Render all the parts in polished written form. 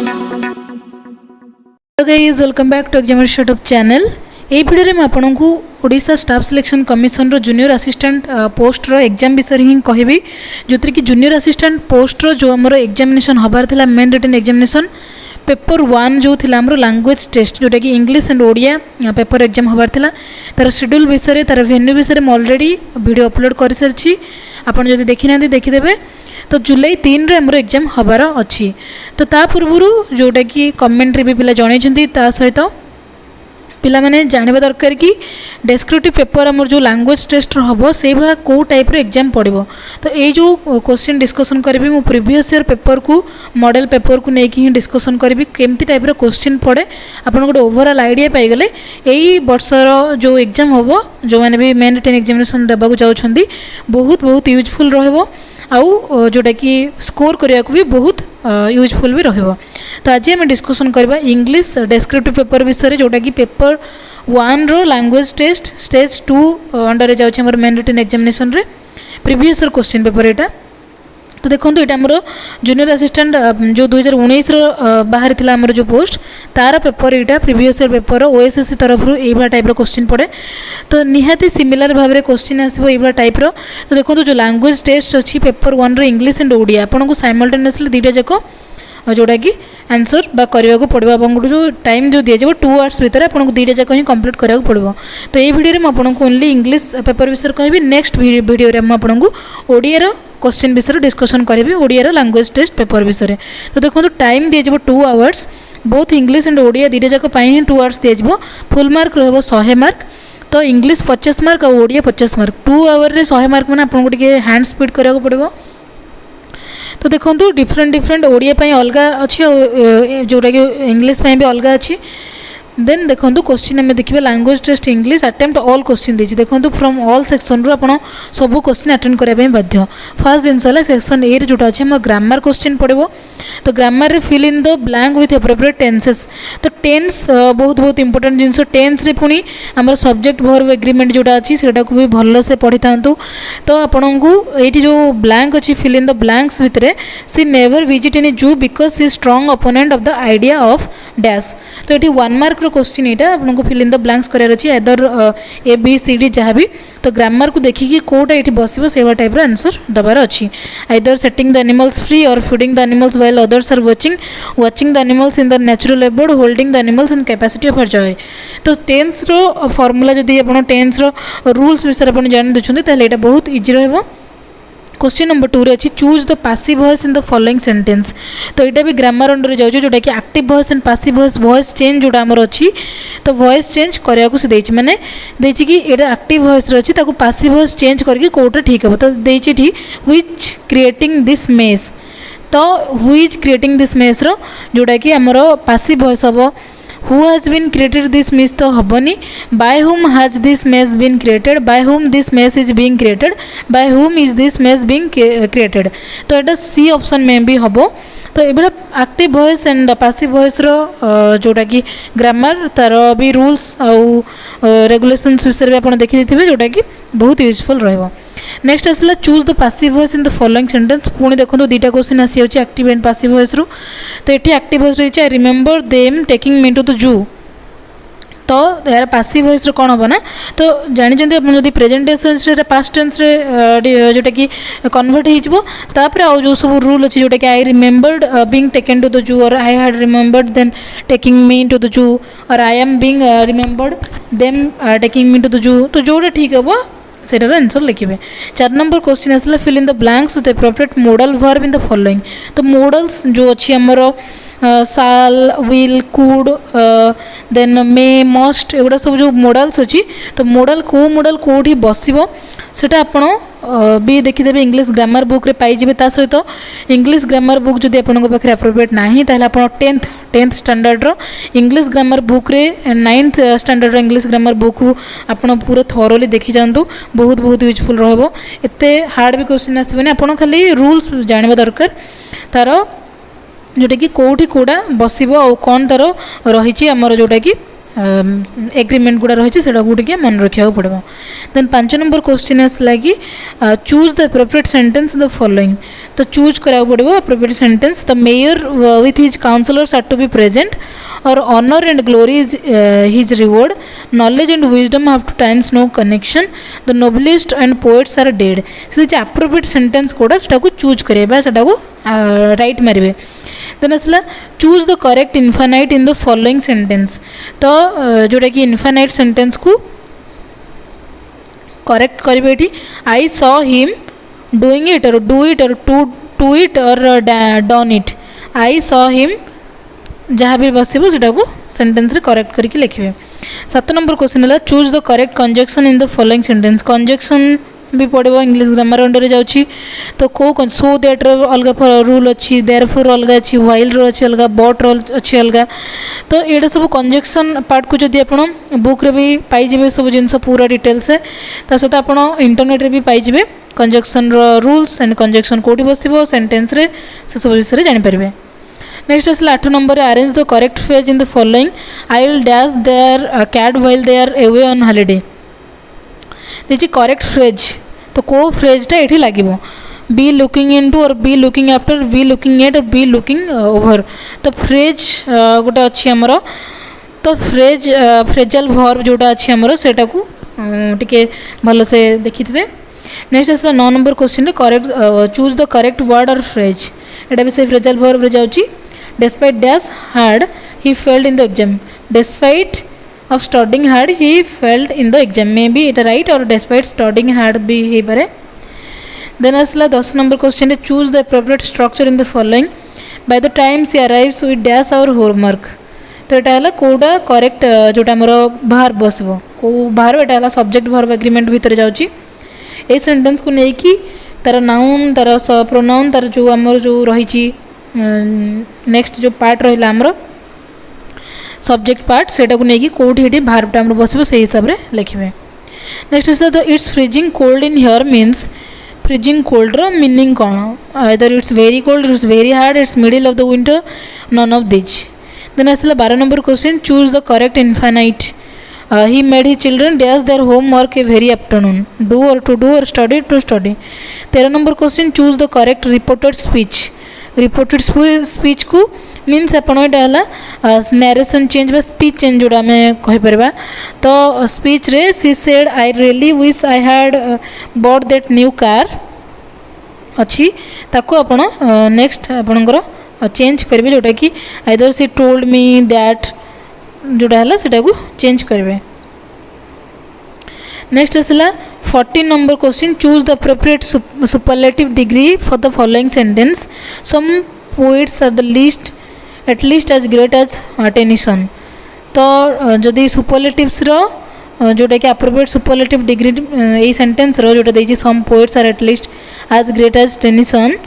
Hello guys, welcome back to exam YouTube channel. ये video में आपको ओडिशा स्टाफ सिलेक्शन कमिशन रो जूनियर असिस्टेंट पोस्ट रो एग्जाम विषय ही कहबी, जो कि जूनियर असिस्टेंट पोस्ट रो जो आमर एग्जामिनेशन हबार थिला मेन रिटन एग्जामिनेशन पेपर 1 जो थिला आमर लैंग्वेज टेस्ट जोटा कि English and Odia paper exam हबार थिला। तार शेड्यूल विषय तार वेन्यू विषय में ऑलरेडी वीडियो अपलोड कर सारी, आपन जदि देखि ना देखिदेबे। तो जुलाई 3 रे आमर एग्जाम हबार अच्छी। तो ता पूर्व जोटा कि कमेंट्री भी पिला जणैछन्ती, ता सहित पिला माने जानवा दरकार कि डेस्क्रिप्टिव पेपर आमर जो लैंग्वेज टेस्ट हम से भाया कौ टाइप रो एग्जाम पड़ो। तो ये जो क्वेश्चन डिस्कसन करी मु प्रीवियस ईयर पेपर को मॉडल पेपर को लेकिन ही डिस्कसन करी केमती टाइप रो क्वेश्चन पड़े, आपन गोटे ओवरऑल आइडिया पाइगले यही वर्षर जो एग्जाम हम जो मैंने भी मेन रिटन एग्जामिनेशन देवाक जाउछन्ती बहुत बहुत यूजफुल रहबो, आउ जोटा कि स्कोर करने को भी बहुत यूजफुल भी रहिबो। तो आज आम डिस्कसन करबा इंग्लिश डेस्क्रिप्टिव पेपर विषय जोटा कि पेपर 1 रो लैंग्वेज टेस्ट स्टेज 2 अंडर जाउछ हमर मेन रिटन एग्जामिनेशन रे प्रीवियस ईयर क्वेश्चन पेपर एटा। तो देखो ये आमर जूनियर असिस्टेंट जो 2019 बाहर थिला आमर जो पोस्ट तार पेपर यहाँ प्रीवियस ईयर पेपर ओएसएससी तरफ ये टाइप क्वेश्चन पड़े। तो निहाती सिमिलर भाव में क्वेश्चन आसो ये टाइप। तो देखो जो लैंग्वेज टेस्ट अच्छी पेपर 1 रो इंग्लिश एंड ओडिया आपको साइमल्टेनियसली दुईटा जाक जोटा कि आंसर बा करने को पड़ो। आपको जो टाइम जो दिया 2 आवर्स भितर आपको दुईटा जाक ही कंप्लीट करने को पड़ो। तो ये वीडियो में आपको ओनली इंग्लिश पेपर विषय कहबी। नेक्स्ट वीडियो में आपको ओडिया क्वेश्चन विषय डिस्कसन करी ओडिया लैंग्वेज टेस्ट पेपर विषय। तो देखो टाइम दिया 2 hours both English and Odia दुईटा जाक ही 2 आवर्स दिया। फुल मार्क रहा 100 मार्क। तो इंग्लिश 50 मार्क और ओडिया 50 मार्क। 2 आवर में 100 मार्क मैंने आपको टे हैंड स्पीड करने को पड़ो। तो देखो डिफरेंट ओडिया अलग अच्छी जोटा कि इंग्लिश भी अलग अच्छी। देन देखो क्वेश्चन आम देखिए language test English attempt all question the देखो फ्रॉम ऑल सेक्शन रू आप सब क्वेश्चन अटेंड करने बाध्य। फर्स्ट जिनस है सेक्शन ए जोटा अच्छे आम ग्रामर क्वेश्चन पड़ो। तो ग्रामर रे fill in the blank with appropriate tenses. तो टेन्स बहुत बहुत इंपोर्टेंट जिनस। टेन्स रे पुणी आम सब्जेक्ट वर्ब एग्रीमेंट जोटा अच्छी से भी भल से पढ़ी था। तो आपन को ये जो ब्लैंक अच्छी फिल इन द ब्लैंक्स भितर सी नेवर विजिट एनी जू because C strong opponent of the idea of dash. तो ये 1 मार्क क्वेश्चन यहाँ आपको फिल इन द ब्लैंक्स करार अच्छी either a b c d जहाँ भी। तो ग्रामर को देखिए कौटा ये बस से टाइप आंसर दबार अच्छी। Either setting the animals free or feeding the animals while others are watching the animals in the natural abode holding the animals in capacity of enjoy. तो टेन्स रो फॉर्मूला जदि आप टेन्स रो rules विषय आप जान देते यहाँ बहुत इजी रहा। क्वेश्चन नंबर 2 रे अच्छी choose the passive voice in the following sentence. तो यहाँ भी ग्रामर अंडर जाऊँ जोटा कि active voice and passive voice voice change जोटा आमर अच्छी। तो वॉइस चेंज करने को से मैंने देती कि यहाँ एक्टिव वॉइस अच्छी पासिव वॉइस चेंज करके कौटा ठीक हे। तो देती व्हिच क्रिएटिंग दिस मेस। तो व्हिच क्रिएटिंग दिस मेस रो जोटा कि आमर पासिव वॉइस हम who has been created this mess तो हबनी by whom has this mess been created by whom this mess is being created by whom is this mess being created। तो यहाँ C option में भी हम। तो ये active voice and passive voice रो जोटा कि ग्रामर तार भी रूल्स आउ रेगुलेशंस विषय भी आप देखी थे जोटा कि बहुत यूजफुल रहा। नेक्स्ट आसला choose the passive voice in the following sentence. पुणी देखो 2टा क्वेश्चन आसी एक्टिव एंड पासिव वॉइस रू। तो ये एक्टिव वॉइस रही I remember them taking me to the zoo. तो यार पासिव वॉइस कौन हम ना। तो जानते आप प्रेजेंट टेंस पास्ट टेंस जोटा कि कन्वर्ट होपर आउ जो सब रूल अच्छी जोटा कि I remembered being taken to the zoo or I had remembered then taking me to the zoo or I am being remembered them taking me to the zoo. तो जोटा ठीक हम सेटार आंसर लिखे। 4 नंबर क्वेश्चन आसला fill in the blanks with appropriate modal verb in the following. तो modals जो अच्छी आमर साल will could then may must एगुड़ा सब जो मोडल्स अच्छी। तो मोडल को मोडल कौटी बसो सेटा आपण भी देखीदेवे इंग्लिश ग्रामर बुक रे पाइबे। ता सहित इंग्लिश ग्रामर बुक जदि आपन पाखे एप्रोप्रिएट नाही ताहले आपण 10th स्टैंडर्ड रो इंग्लिश ग्रामर बुक रे 9th स्टैंडर्ड रो इंग्लिश ग्रामर बुक को आपण पूरा थोरोली देखि जानतु बहुत बहुत यूजफुल रहबो। एते हार्ड भी क्वेश्चन आसीबनी आपण खाली रूल्स जानबा दरकार तार जोटा कि कौटी कौटा बसो आ कौन तार रही आमर जोटा कि एग्रीमेंट गुड़ा रही है मन रखा पड़ो। देन 5 नंबर क्वेश्चन आसला कि choose the appropriate sentence the following. तो चूज करा पड़ो appropriate sentence. The mayor with his councillors are to be present or honour and glory is his reward. Knowledge and wisdom have two times no connection. The novelist and poets are dead. से appropriate sentence कोड़ा सेटा को choose करेबा सेटा को right मारिबे। Then आसला choose the correct infinite in the following sentence. तो जोटा कि इनफाइनाइट सेंटेंस को करेक्ट करेंगे ये I saw him doing it और डू इट और टू इट और done it. I saw him जहाँ भी बसो से सेंटेंस रे करेक्ट करके लिखे। 7 नंबर क्वेश्चन है choose the correct conjunction in the following sentence. Conjunction भी पड़ो इंग्लिश ग्रामर अंडर जाऊँगी। तो कौ सो दैट अलग रूल अच्छी देयरफॉर अलग अच्छी व्हाइल रो अच्छी अलग बट रो अच्छी अलग। तो ये सब कंजक्शन पार्ट को जब आप बुक रे भी पाइबे सब जिनस पूरा डिटेल्स है सहित आप इंटरनेट रे भी पाइबे कंजक्शन रूल्स एंड कंजक्शन कौटी बस सेंटेंस रे से सब विषय जानीपारे। नेक्स्ट आसला 8 number arrange the correct phrase in the following. I will dash their cat while they are away on holiday. देखिए करेक्ट फ्रेज तो कौ फ्रेजटा ये लगे बी लुकिंग इनटू और be looking after be looking at और be looking over. तो phrase गोटे अच्छी आमर तो फ्रेज फ्रेजल वर्ब जोटा अच्छी आमर सेटा को टिके भल से देखि थे। नेक्स्ट आसला 9 number question correct choose the correct word or phrase. एटा भी से फ्रेजल वर्ब रे जाउची। Despite dash hard he failed in the exam. डिस्पाइट of studying hard he failed in the exam। May be it right or despite studying hard भी हो पारे। Then आसला 10 number question choose the appropriate structure in the following. By the time she arrives we dash our homework. तो यहाँ है कौटा correct जोटा आमर बाहर बस कौ बाहर यहाँ है सब्जेक्ट वर्ब एग्रीमेंट भितर जाऊँगी। ये सेंटेंस को लेकिन तार नाउन तार प्रोनाउन तार जो आमर जो रही नेक्स्ट जो पार्ट रहा आमर सब्जेक्ट पार्ट सेटा को लेकिन कौटी बाहर टाइम बस से हिसाब से लिखे। नेक्स्ट है तो it's freezing cold in here means. Freezing cold रो मीनिंग कौन either it's very cold it's very hard it's middle of the winter none of this. Then आसला 12 number question choose the correct infinite. He made his children dash their homework every afternoon. Do or to do or study to study. 13 number question choose the correct reported speech. Reported speech को means आप narration change बा speech change जोड़ा आम कहीपर। तो speech रे she said I really wish I had bought that new car अच्छी ताको आपण नेक्स्ट आपणकर चेंज करेंगे जोटा कि either she told me that जोटा है सेटा को चेंज करेंगे। नेक्स्ट आसला 14 number question choose the appropriate superlative degree for the following sentence. Some poets are the least at least as great as Tennyson. तो जदि सुपरलेटिव्स जोटा कि एप्रोप्रिएट सुपरलेटिव डिग्री ये सेंटेंस जोटा देखिए some poets are at least as great as Tennyson.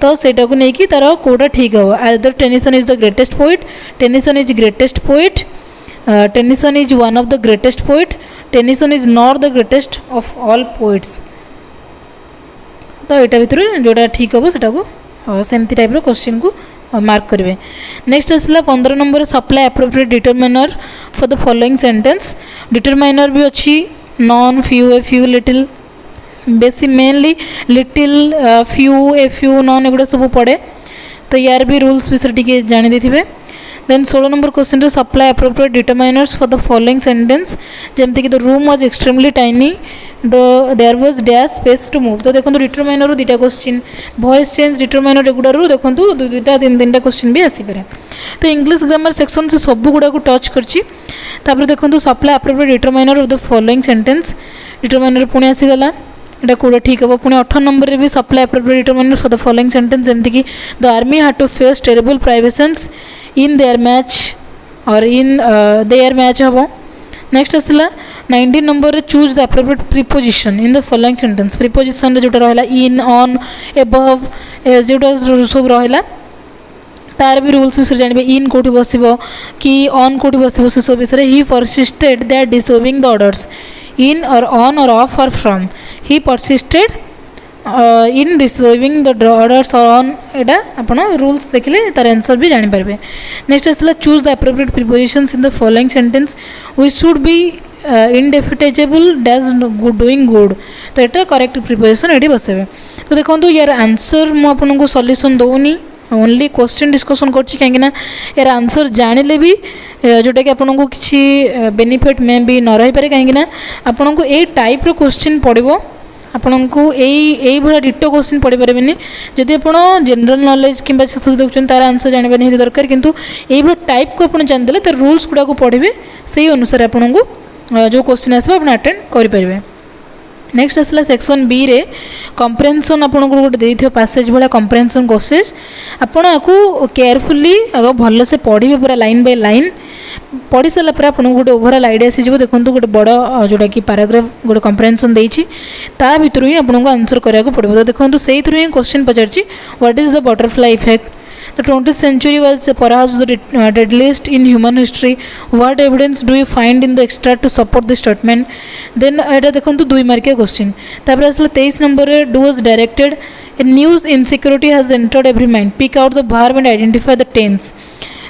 तो सेटा को लेकिन तार कौटा ठीक हम either Tennyson is the greatest poet Tennyson is greatest poet Tennyson is one of the greatest poet Tennyson is not the greatest of all poets. तो यहाँ भितर जोटा ठीक हम सेटा को सेमती टाइप क्वेश्चन को मार्क करेंगे। नेक्स्ट आसला 15 number supply appropriate determiner for the following sentence. Determiner भी अच्छी none few a few little बेसी mainly little few a few none एगुड़ा सब पड़े। तो यार भी रूल्स विषय टी जानी देथिबे। Then 16 number question supply appropriate determiners for the following sentence. जमती कि the room was extremely tiny there was dash space to move. तो देखो डिटरमाइनर दुईटा क्वेश्चन वॉइस चेंज डिटरमाइनर एगुड़ारू देखो दुईटा तीन क्वेश्चन भी आसीपे। तो इंग्लिश ग्रामर सेक्शन से सब गुड़ा को टच कर देखो supply appropriate determiner of the following sentence. Determiner पुणी आसीगला एटा कौटा ठीक हम। पुणी 18 नंबर भी supply appropriate determiner for the following sentence जमती कि the army had to face terrible privations in their match or in their match हम। नेक्स्ट आसला 19 number choose the appropriate preposition in the following sentence. Preposition जोटा रहा in on above जोटा सब रहा तार भी रूल्स विषय जानवे। इन कौटी बस कि ऑन कौटी बस से सब विषय। He persisted that disobeying the orders in or on or off or from. He persisted in receiving the orders on एटा आपण रूल्स देखिले तार आंसर भी जानि पारबे। नेक्स्ट आसला choose the appropriate prepositions in the following sentence we should be indefatigable dash doing good. तो यहाँ करेक्ट प्रिपोजिशन ये बसवे। तो देखो यार आंसर मुझे सल्यूशन दौनी ओनली क्वेश्चन डिस्कसन करछि कहीं यार आंसर जानिले भी जोटा कि आपको किसी बेनिफिट में भी न रही पारे कहीं आपन को ये टाइप क्वेश्चन पड़ो आपन को यही भाया डिटो क्वेश्चन पढ़ी पारे जदि आप जनरल नॉलेज कि देखते तार आंसर जानवा नहीं दरकार किंतु यही भाया टाइप को आप जानिदे तार रूल्स गुड़ा पढ़े से अनुसार आपन को जो क्वेश्चन आसो आप अटेंड करेंगे। नेक्स्ट आसला सेक्शन बी रे कंप्रेहेंशन आपन को गोटे देथियो पैसेज भाया कंप्रेहेंशन क्वेश्चन आपन आपको केयरफुली आगे भल से पढ़े पूरा लाइन बाय लाइन पढ़ी सारा पर आपको गोटे ओवरऑल आइडिया आसी देखो गोटे बड़ जोटा कि पैराग्राफ गोटे कंप्रेहेंशन देछि ता भितर ही आपको आंसर कराया पड़ो। तो देखो से ही क्वेश्चन पचार what is the butterfly effect The 20th century was perhaps the deadliest in human history. What evidence do you find in the extract to support this statement? Then एटा देखो 2 मार्किया क्वेश्चन। तापर आसला 23 नंबर रे do was directed a news insecurity has entered every mind. Pick out the verb and identify the tense.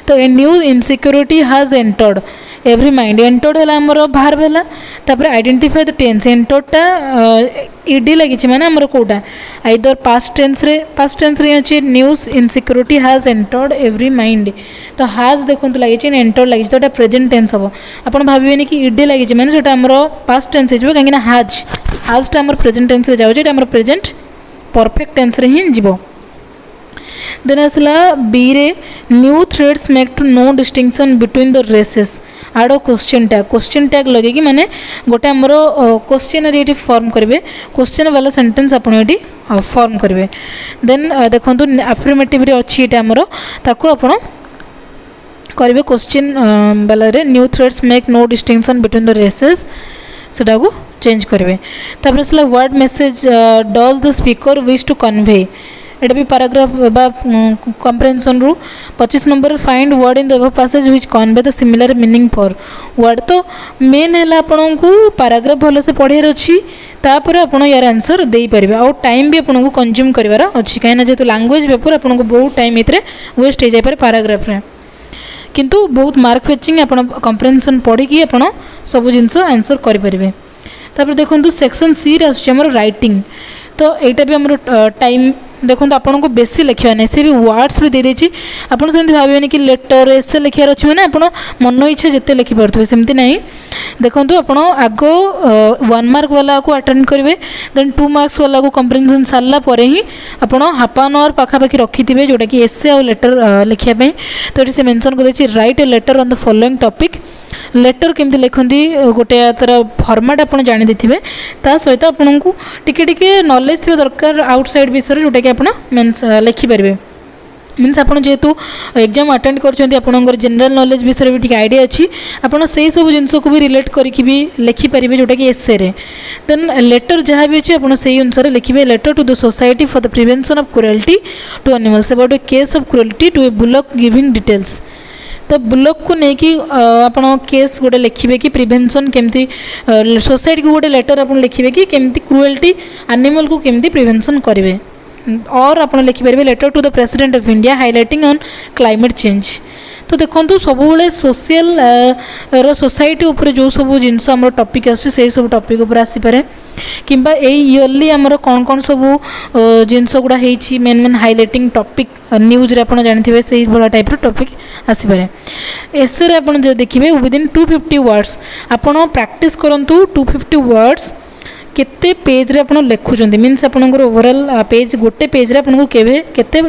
तो a news insecurity has entered every mind entered है आमर verb है तापर identify the tense एंटर्डटा ed लगी माने आमर कोटा आइदर पास्ट टेंस रे अच्छे news insecurity has entered every mind तो हैज देखो लगी एंटर्ड लगी तो प्रेजेंट टेंस हम आप भावे कि इडी लगी माने सेटा आमर पास्ट टेंस हो कहीं हैजटा आमर प्रेजेंट टेंस रे जाउछ आमर प्रेजेंट परफेक्ट टेंस रे ही जीवो। देन आसला बी रे new threads make to no distinction between the races आड़ क्वेश्चन टैग लगे माने गोटे आमर क्वेश्चन ये फॉर्म करेंगे क्वेश्चन वाला सेंटेंस आप फॉर्म करेंगे। देन देखो अफर्मेटिव रे अच्छी ये आमर ताको आप करेंगे क्वेश्चन वाला new threads make no distinction between the races सेटा को चेंज करेंगे। तापर आसला word message does the speaker wish to convey एटा भी पैराग्राफ बा कंप्रेहेंशन रु 25 number find word in the above passage which convey the similar meaning for word. तो मेन है आपन को पैराग्राफ भल से पढ़ार अच्छी तापर आपन यार आंसर दे पारे आउ टाइम भी आपन को कंज्यूम करिवार अच्छी कहीं जेहेतु लैंग्वेज पेपर आपन को बहुत टाइम इतरे वेस्ट हो जाए पारे पैराग्राफ रे किंतु बहुत मार्क फेचिंग आपन कंप्रेहेंशन पढ़ी कि आपन सब जिंस आंसर करि परिबे। तापर देखो सेक्शन सी रे आछे हमर राइटिंग तो एटा भी हमर टाइम देखो आपन को बेसी लिखा नहीं सी भी वर्ड्स भी दे देछि आपन सेमति भाबेनी कि लेटर एसे लिखार अछि माने आपन मन इच्छा जते लिखि परथु सेमति नहीं। देखो आपन आगो 1 मार्क वाला को अटेंड करेंगे देन 2 मार्क्स वाला को कंप्रेहेंशन सारला परे ही आपन हाफ एन आवर पाखापाखि रखिथिबे जोटा कि एसे आ लेटर लिखिया पे। तो ये से मेंशन कर देछि write a letter on the following topic letter केमती लिखती गोटे तार फॉर्मेट आप जानी देथिबे ता सहित आपन को टिके टिके नॉलेज थी दरकार आउटसाइड विषय जोटा कि आप मीन्स लिखिपारे मीन्स आप जेहेतु एग्जाम अटेंड कर जनरल नॉलेज विषय भी टिके आइडिया अच्छी आपड़ से सब जिन को भी रिलेट करके भी लिखिपारे जोटा कि एसे रे। देन लेटर जहाँ भी अच्छे आप अनुसार लिखे letter to the society for the prevention of cruelty to animals about a case of cruelty to a bullock giving details. तो बुलक को लेकिन आप केस गोटे लिखे कि प्रिवेंशन केमती सोसाइटी को गोटे लेटर आप लिखे कि केमती क्रुएल्टी एनिमल को केमती प्रिवेंशन करेंगे और आप लिखिपारे letter to the president of India highlighting on climate change. तो देखो सब सोशल सोसाइटी उपर जो सब जिनस आम टॉपिक आसे सब टॉपिक उपर आसीपारे किंबा इयरली आमर कौन कौन सब जिनस गुड़ा main main highlighting topic news रे आपन जानिथिबे से भला टाइप रो टॉपिक आसीपारे। एसे रे आपन जे देखिबे विदिन 250 वर्ड्स आपन प्रैक्टिस करंतु 250 वर्ड्स केते पेज रे आपन लिखुचंती मीन्स आपनकर ओवरऑल पेज गोटे पेज रे आपन को केते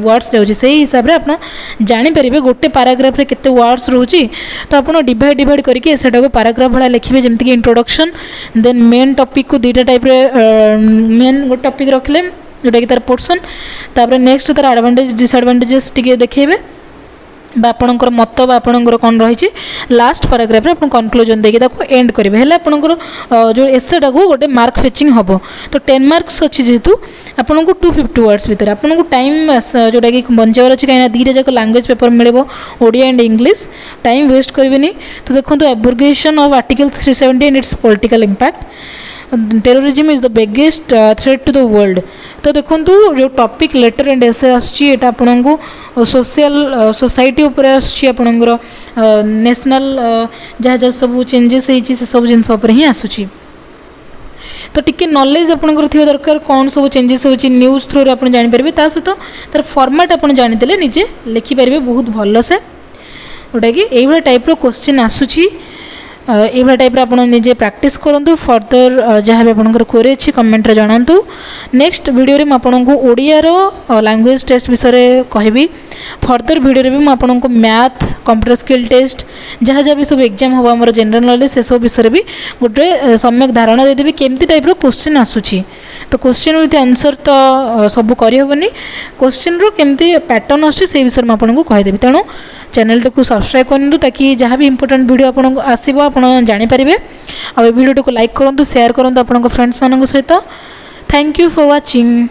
वर्ड्स जाउची से हिसाब रे आपन जानि परिबे गोटे पैराग्राफ रे केते वर्ड्स रहउची। तो आपन डिवाइड करके सेटा को पैराग्राफ भला लिखिबे जेमति कि इंट्रोडक्शन देन मेन टॉपिक को दुटा टाइप रे मेन गोटे टॉपिक रखले जोटा कि तार पोर्शन तापर नेक्स्ट तार एडवांटेज डिसएडवांटेजेस टिके देखैबे आपणकर मत आपणकर कौन रही लास्ट पैराग्राफ रे आपन कंक्लूजन देके ताको एंड करेंगे हेले आपणकर जो एसेटा को गोटे मार्क फेचिंग हम। तो 10 मार्क्स अच्छी जेहेतु आपन को 250 वर्ड्स भितर आपन को टाइम जोटा कि बचावर अच्छी कहीं दीटा जाक लैंग्वेज पेपर मिले Odia and English time waste करेंगे। तो देखो abbreviation of article 370 and its political impact terrorism is the biggest threat to the world. तो देखो जो टॉपिक लेटर एंड एसे आसची एटा आपनको सोशल सोसाइटी उपर आसची आपनकर नेशनल जहाँ जहाँ सब चेंजेस होती से सब जिनस ही आसूची। तो टिके नॉलेज आपनकर थिबा दरकार कौन सब चेंजेस होची न्यूज़ थ्रू रे आपन जानि परबे ता सहित तार फॉर्मेट आपन जानि देले निजे लिखि परबे बहुत भलो से जोटा कि एई टाइप रो क्वेश्चन आसूची। एभा टाइप आप निजे प्रैक्टिस करूँ फर्दर जहाँ भी आपंकर क्वेरी अच्छी कमेंट जनातु। नेक्स्ट वीडियो में आपको ओडिया लैंग्वेज टेस्ट विषय कहबी। फर्दर वीडियो में आपको मैथ कंप्यूटर स्किल टेस्ट जहाँ जहाँ भी सब एग्जाम हम आम जनरल नॉलेज से सब विषय भी गोटे सम्यक धारणा देदेवी केमती टाइप क्वेश्चन आसूची। तो क्वेश्चन विथ आंसर तो सब करहबनी क्वेश्चन रो केमती पैटर्न आछे से विषय में आपको कहीदेवी। तेणु चैनल को सब्सक्राइब करूँ ताकि जहाँ भी इंपोर्टेंट वीडियो आपको आसो आप जानीपारे। आ वीडियो को लाइक करूँ शेयर करूँ आपंक फ्रेंड्स मान सहित। Thank you for watching.